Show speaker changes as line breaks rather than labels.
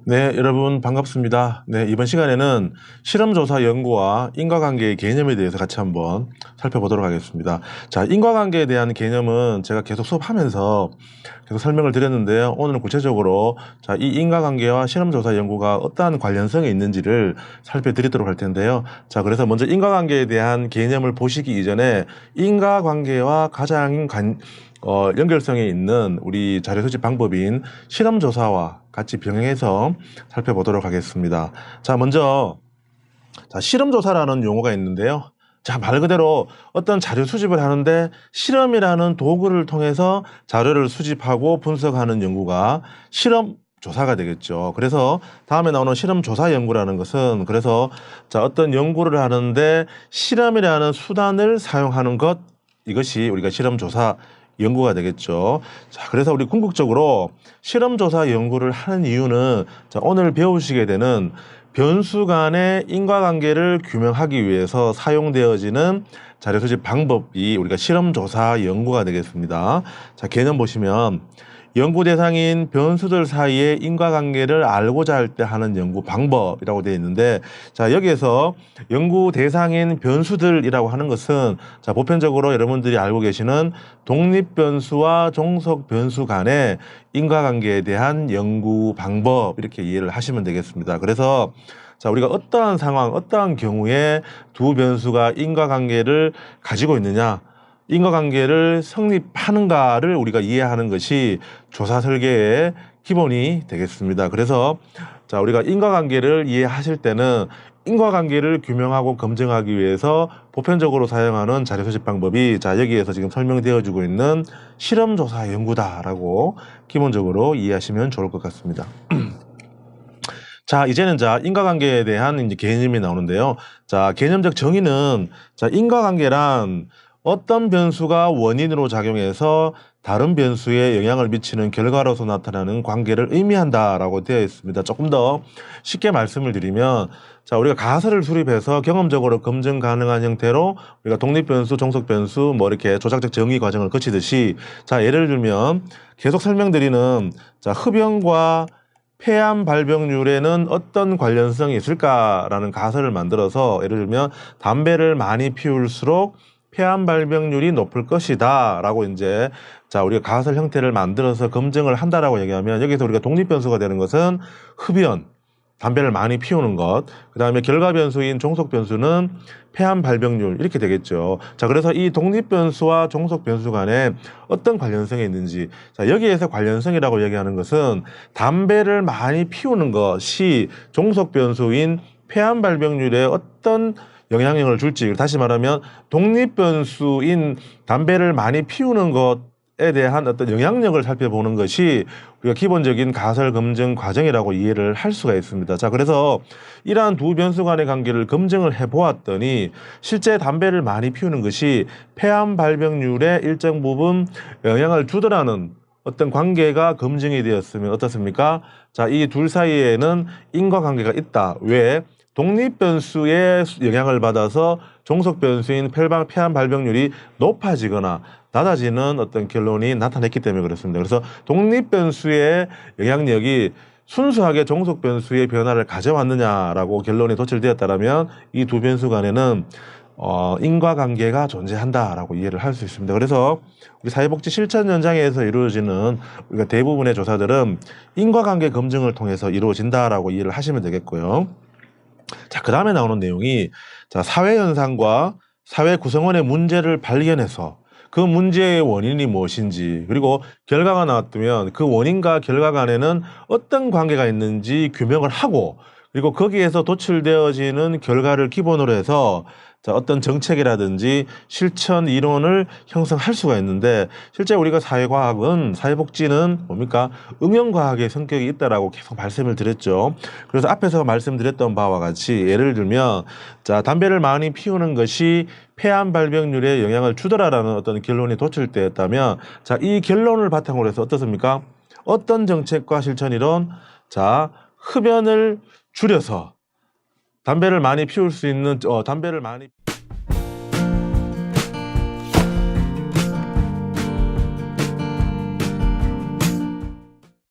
네, 여러분 반갑습니다. 네, 이번 시간에는 실험조사 연구와 인과관계의 개념에 대해서 같이 한번 살펴보도록 하겠습니다. 자, 인과관계에 대한 개념은 제가 계속 수업하면서 계속 설명을 드렸는데요. 오늘은 구체적으로 자, 이 인과관계와 실험조사 연구가 어떠한 관련성이 있는지를 살펴드리도록 할 텐데요. 자, 그래서 먼저 인과관계에 대한 개념을 보시기 이전에 인과관계와 가장 연결성이 있는 우리 자료 수집 방법인 실험조사와 같이 병행해서 살펴보도록 하겠습니다. 자, 먼저 실험조사라는 용어가 있는데요. 자, 말 그대로 어떤 자료 수집을 하는데 실험이라는 도구를 통해서 자료를 수집하고 분석하는 연구가 실험조사가 되겠죠. 그래서 다음에 나오는 실험조사 연구라는 것은 그래서 자, 어떤 연구를 하는데 실험이라는 수단을 사용하는 것, 이것이 우리가 실험조사 연구가 되겠죠. 자, 그래서 우리 궁극적으로 실험조사 연구를 하는 이유는 자, 오늘 배우시게 되는 변수 간의 인과관계를 규명하기 위해서 사용되어지는 자료 수집 방법이 우리가 실험조사 연구가 되겠습니다. 자, 개념 보시면 연구 대상인 변수들 사이의 인과관계를 알고자 할 때 하는 연구 방법이라고 되어 있는데 자, 여기에서 연구 대상인 변수들이라고 하는 것은 자, 보편적으로 여러분들이 알고 계시는 독립 변수와 종속 변수 간의 인과관계에 대한 연구 방법 이렇게 이해를 하시면 되겠습니다. 그래서 자, 우리가 어떠한 상황, 어떠한 경우에 두 변수가 인과관계를 가지고 있느냐, 인과관계를 성립하는가를 우리가 이해하는 것이 조사 설계의 기본이 되겠습니다. 그래서 자, 우리가 인과관계를 이해하실 때는 인과관계를 규명하고 검증하기 위해서 보편적으로 사용하는 자료 수집 방법이 자, 여기에서 지금 설명되어지고 있는 실험조사 연구다라고 기본적으로 이해하시면 좋을 것 같습니다. 자, 이제는 자, 인과관계에 대한 이제 개념이 나오는데요. 자, 개념적 정의는 자, 인과관계란 어떤 변수가 원인으로 작용해서 다른 변수에 영향을 미치는 결과로서 나타나는 관계를 의미한다라고 되어 있습니다. 조금 더 쉽게 말씀을 드리면 자, 우리가 가설을 수립해서 경험적으로 검증 가능한 형태로 우리가 독립 변수, 종속 변수 뭐 이렇게 조작적 정의 과정을 거치듯이 자, 예를 들면 계속 설명드리는 자, 흡연과 폐암 발병률에는 어떤 관련성이 있을까라는 가설을 만들어서 예를 들면 담배를 많이 피울수록 폐암 발병률이 높을 것이다 라고 이제 자, 우리가 가설 형태를 만들어서 검증을 한다라고 얘기하면 여기서 우리가 독립 변수가 되는 것은 흡연, 담배를 많이 피우는 것, 그 다음에 결과 변수인 종속 변수는 폐암 발병률 이렇게 되겠죠. 자, 그래서 이 독립 변수와 종속 변수 간에 어떤 관련성이 있는지 자, 여기에서 관련성이라고 얘기하는 것은 담배를 많이 피우는 것이 종속 변수인 폐암 발병률에 어떤 영향력을 줄지, 다시 말하면 독립 변수인 담배를 많이 피우는 것에 대한 어떤 영향력을 살펴보는 것이 우리가 기본적인 가설 검증 과정이라고 이해를 할 수가 있습니다. 자, 그래서 이러한 두 변수 간의 관계를 검증을 해 보았더니 실제 담배를 많이 피우는 것이 폐암 발병률에 일정 부분 영향을 주더라는 어떤 관계가 검증이 되었으면 어떻습니까? 자, 이 둘 사이에는 인과관계가 있다. 왜? 독립 변수의 영향을 받아서 종속 변수인 폐암 발병률이 높아지거나 낮아지는 어떤 결론이 나타냈기 때문에 그렇습니다. 그래서 독립 변수의 영향력이 순수하게 종속 변수의 변화를 가져왔느냐라고 결론이 도출되었다면 이 두 변수 간에는 인과관계가 존재한다라고 이해를 할 수 있습니다. 그래서 우리 사회복지 실천 현장에서 이루어지는 우리가 대부분의 조사들은 인과관계 검증을 통해서 이루어진다라고 이해를 하시면 되겠고요. 자, 그 다음에 나오는 내용이 자, 사회 현상과 사회 구성원의 문제를 발견해서 그 문제의 원인이 무엇인지 그리고 결과가 나왔다면 그 원인과 결과 간에는 어떤 관계가 있는지 규명을 하고 그리고 거기에서 도출되어지는 결과를 기본으로 해서 자, 어떤 정책이라든지 실천 이론을 형성할 수가 있는데 실제 우리가 사회과학은 사회복지는 뭡니까? 응용과학의 성격이 있다라고 계속 말씀을 드렸죠. 그래서 앞에서 말씀드렸던 바와 같이 예를 들면 자, 담배를 많이 피우는 것이 폐암 발병률에 영향을 주더라라는 어떤 결론이 도출되었다면 자, 이 결론을 바탕으로 해서 어떻습니까? 어떤 정책과 실천 이론? 자, 흡연을 줄여서 담배를 많이 피울 수 있는 담배를 많이